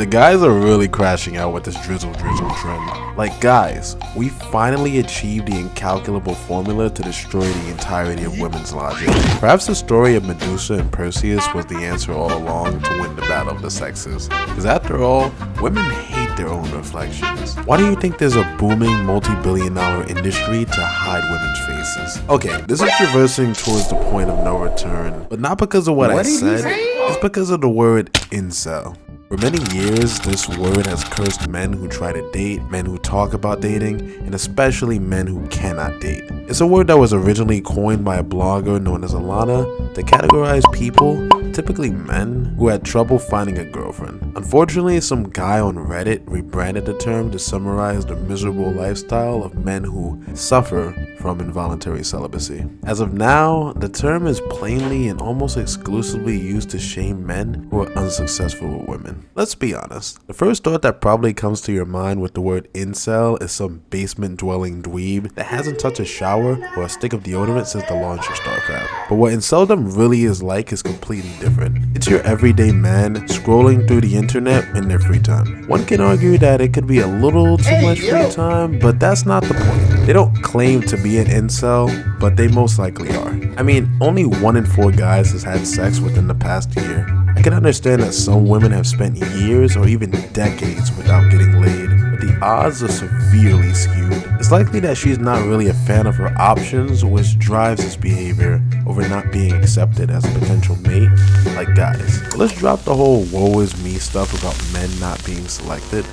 The guys are really crashing out with this drizzle drizzle trend. Like, guys, we finally achieved the incalculable formula to destroy the entirety of women's logic. Perhaps the story of Medusa and Perseus was the answer all along to win the battle of the sexes. Because after all, women hate their own reflections. Why do you think there's a booming multi-billion-dollar industry to hide women's faces? Okay, this is traversing towards the point of no return, but not because of what I said, it's because of the word incel. For many years, this word has cursed men who try to date, men who talk about dating, and especially men who cannot date. It's a word that was originally coined by a blogger known as Alana to categorize people, typically men, who had trouble finding a girlfriend. Unfortunately, some guy on Reddit rebranded the term to summarize the miserable lifestyle of men who suffer from involuntary celibacy. As of now, the term is plainly and almost exclusively used to shame men who are unsuccessful with women. Let's be honest, the first thought that probably comes to your mind with the word incel is some basement-dwelling dweeb that hasn't touched a shower or a stick of deodorant since the launch of StarCraft. But what inceldom really is like is completely different. It's your everyday man scrolling through the internet in their free time. One can argue that it could be a little too much free time, but that's not the point. They don't claim to be an incel, but they most likely are. I mean, only 1 in 4 guys has had sex within the past year. I can understand that some women have spent years or even decades without getting laid, but the odds are severely skewed. It's likely that she's not really a fan of her options, which drives this behavior over not being accepted as a potential mate. Like, guys, let's drop the whole woe is me stuff about men not being selected.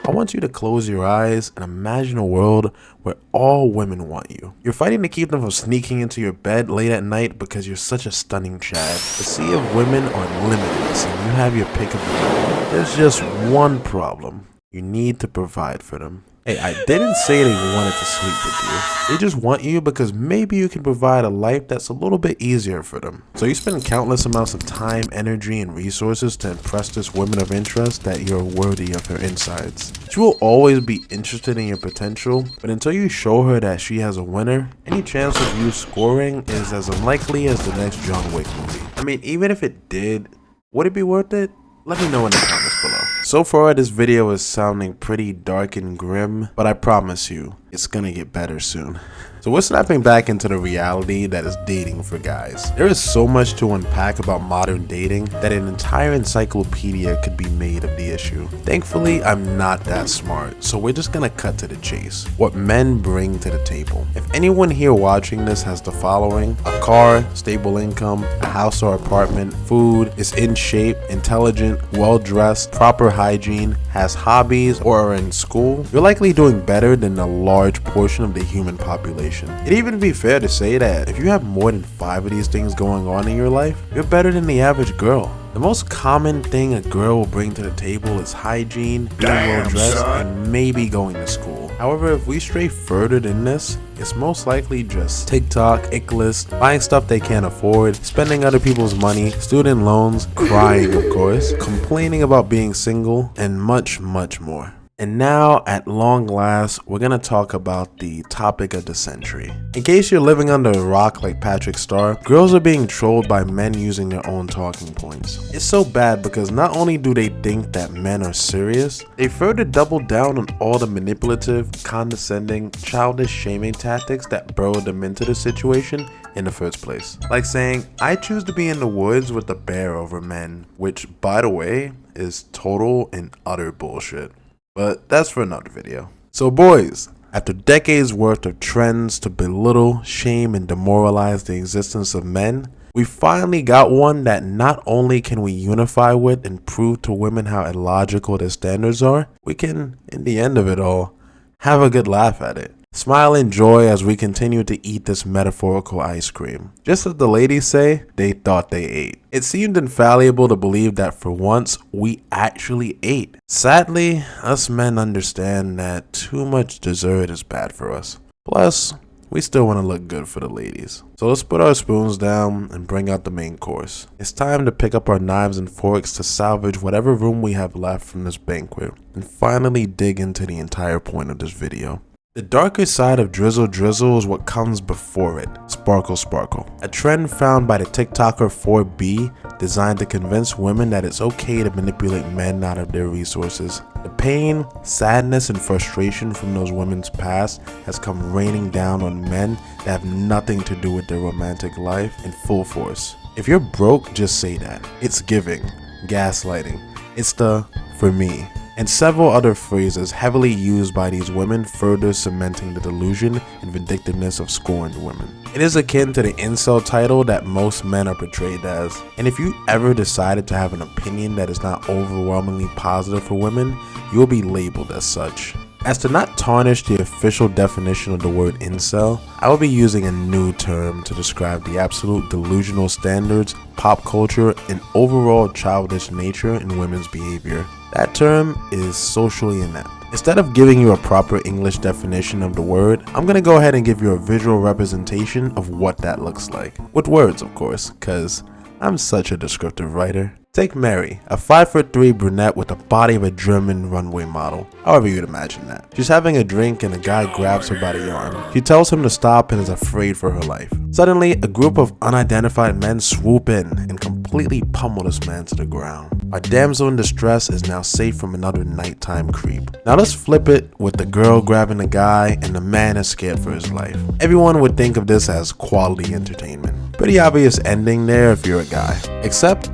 I want you to close your eyes and imagine a world where all women want you. You're fighting to keep them from sneaking into your bed late at night because you're such a stunning Chad. The sea of women are limitless and you have your pick of them. There's just one problem. You need to provide for them. Hey, I didn't say they wanted to sleep with you. They just want you because maybe you can provide a life that's a little bit easier for them. So you spend countless amounts of time, energy, and resources to impress this woman of interest that you're worthy of her insides. She will always be interested in your potential, but until you show her that she has a winner, any chance of you scoring is as unlikely as the next John Wick movie. I mean, even if it did, would it be worth it? Let me know in the comments below. So far, this video is sounding pretty dark and grim, but I promise you, it's gonna get better soon. So we're snapping back into the reality that is dating for guys. There is so much to unpack about modern dating that an entire encyclopedia could be made of the issue. Thankfully, I'm not that smart, so we're just gonna cut to the chase. What men bring to the table. If anyone here watching this has the following: a car, stable income, a house or apartment, food, is in shape, intelligent, well-dressed, proper hygiene, has hobbies, or are in school, you're likely doing better than a large portion of the human population. It'd even be fair to say that if you have more than 5 of these things going on in your life, you're better than the average girl. The most common thing a girl will bring to the table is hygiene, being well dressed, and maybe going to school. However, if we stray further than this, it's most likely just TikTok, ick list, buying stuff they can't afford, spending other people's money, student loans, crying of course, complaining about being single, and much, much more. And now, at long last, we're gonna talk about the topic of the century. In case you're living under a rock like Patrick Star, girls are being trolled by men using their own talking points. It's so bad because not only do they think that men are serious, they further double down on all the manipulative, condescending, childish shaming tactics that burrowed them into the situation in the first place. Like saying, I choose to be in the woods with a bear over men, which, by the way, is total and utter bullshit. But that's for another video. So boys, after decades worth of trends to belittle, shame, and demoralize the existence of men, we finally got one that not only can we unify with and prove to women how illogical their standards are, we can, in the end of it all, have a good laugh at it. Smile in joy as we continue to eat this metaphorical ice cream. Just as the ladies say, they thought they ate. It seemed infallible to believe that for once, we actually ate. Sadly, us men understand that too much dessert is bad for us. Plus, we still want to look good for the ladies. So let's put our spoons down and bring out the main course. It's time to pick up our knives and forks to salvage whatever room we have left from this banquet and finally dig into the entire point of this video. The darker side of Drizzle Drizzle is what comes before it, Sparkle Sparkle. A trend found by the TikToker 4B designed to convince women that it's okay to manipulate men out of their resources. The pain, sadness, and frustration from those women's past has come raining down on men that have nothing to do with their romantic life in full force. If you're broke, just say that. It's giving, gaslighting. It's the "for me," and several other phrases heavily used by these women, further cementing the delusion and vindictiveness of scorned women. It is akin to the incel title that most men are portrayed as, and if you ever decided to have an opinion that is not overwhelmingly positive for women, you will be labeled as such. As to not tarnish the official definition of the word incel, I will be using a new term to describe the absolute delusional standards, pop culture, and overall childish nature in women's behavior. That term is socially inept. Instead of giving you a proper English definition of the word, I'm gonna go ahead and give you a visual representation of what that looks like. With words, of course, cause I'm such a descriptive writer. Take Mary, a 5'3" brunette with the body of a German runway model, however you'd imagine that. She's having a drink and a guy grabs her by the arm. She tells him to stop and is afraid for her life. Suddenly, a group of unidentified men swoop in and completely pummel this man to the ground. Our damsel in distress is now safe from another nighttime creep. Now let's flip it with the girl grabbing the guy and the man is scared for his life. Everyone would think of this as quality entertainment. Pretty obvious ending there if you're a guy. Except,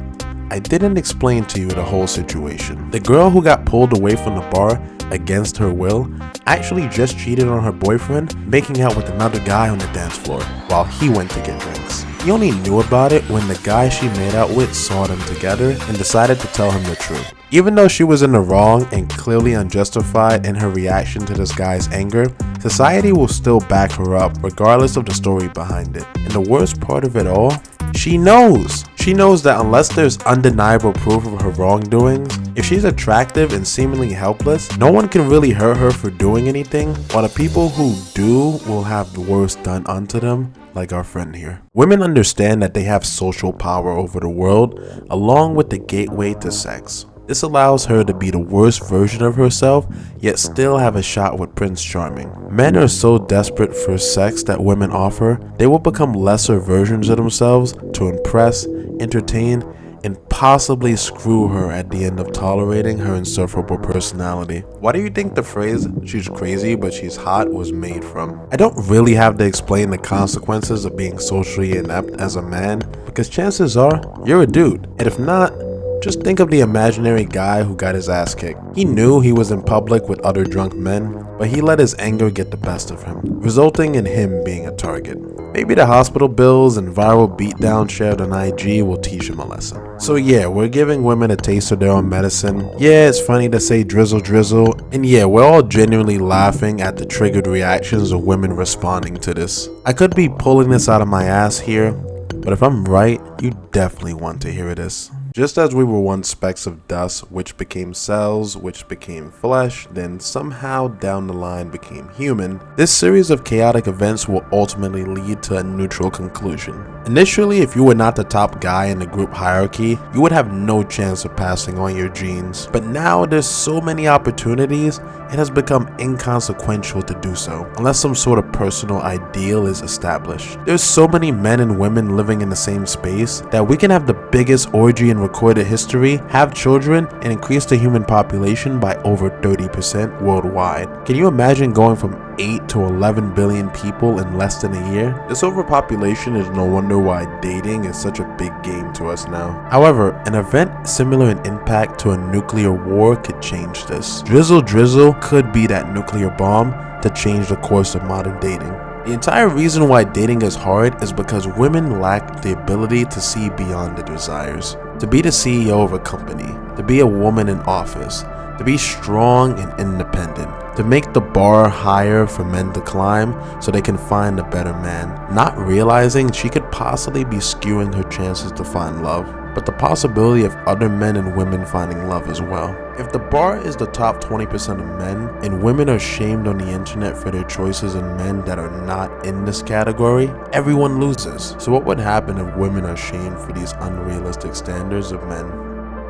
I didn't explain to you the whole situation. The girl who got pulled away from the bar against her will actually just cheated on her boyfriend, making out with another guy on the dance floor while he went to get drinks. He only knew about it when the guy she made out with saw them together and decided to tell him the truth. Even though she was in the wrong and clearly unjustified in her reaction to this guy's anger, society will still back her up regardless of the story behind it. And the worst part of it all, she knows. She knows that unless there's undeniable proof of her wrongdoings, if she's attractive and seemingly helpless, no one can really hurt her for doing anything, while the people who do will have the worst done unto them, like our friend here. Women understand that they have social power over the world, along with the gateway to sex. This allows her to be the worst version of herself, yet still have a shot with Prince Charming. Men are so desperate for sex that women offer, they will become lesser versions of themselves to impress, entertain, and possibly screw her at the end of tolerating her insufferable personality. Why do you think the phrase "she's crazy but she's hot" was made from? I don't really have to explain the consequences of being socially inept as a man, because chances are you're a dude, and if not, just think of the imaginary guy who got his ass kicked. He knew he was in public with other drunk men, but he let his anger get the best of him, resulting in him being a target. Maybe the hospital bills and viral beatdown shared on IG will teach him a lesson. So yeah, we're giving women a taste of their own medicine. Yeah, it's funny to say drizzle drizzle, and yeah, we're all genuinely laughing at the triggered reactions of women responding to this. I could be pulling this out of my ass here, but if I'm right, you definitely want to hear this. Just as we were once specks of dust, which became cells, which became flesh, then somehow down the line became human, this series of chaotic events will ultimately lead to a neutral conclusion. Initially, if you were not the top guy in the group hierarchy, you would have no chance of passing on your genes. But now there's so many opportunities, it has become inconsequential to do so, unless some sort of personal ideal is established. There's so many men and women living in the same space that we can have the biggest orgy in recorded history, have children, and increase the human population by over 30% worldwide. Can you imagine going from 8 to 11 billion people in less than a year? This overpopulation is no wonder why dating is such a big game to us now. However, an event similar in impact to a nuclear war could change this. Drizzle Drizzle could be that nuclear bomb to change the course of modern dating. The entire reason why dating is hard is because women lack the ability to see beyond their desires. To be the CEO of a company, to be a woman in office, to be strong and independent, to make the bar higher for men to climb so they can find a better man, not realizing she could possibly be skewing her chances to find love, but the possibility of other men and women finding love as well. If the bar is the top 20% of men, and women are shamed on the internet for their choices in men that are not in this category, everyone loses. So what would happen if women are shamed for these unrealistic standards of men?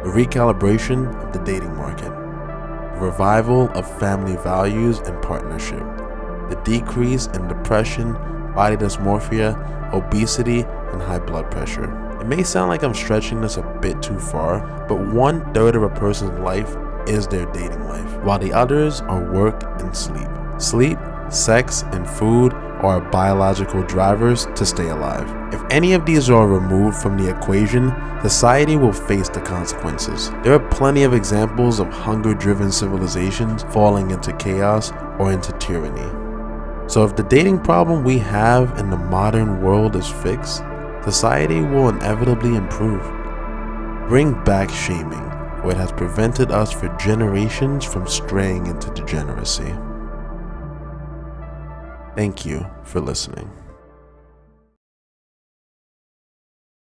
The recalibration of the dating market. The revival of family values and partnership. the decrease in depression, body dysmorphia, obesity, and high blood pressure. It may sound like I'm stretching this a bit too far, but 1/3 of a person's life is their dating life, while the others are work and sleep. Sleep, sex, and food are biological drivers to stay alive. If any of these are removed from the equation, society will face the consequences. There are plenty of examples of hunger-driven civilizations falling into chaos or into tyranny. So if the dating problem we have in the modern world is fixed, society will inevitably improve. Bring back shaming, where it has prevented us for generations from straying into degeneracy. Thank you for listening.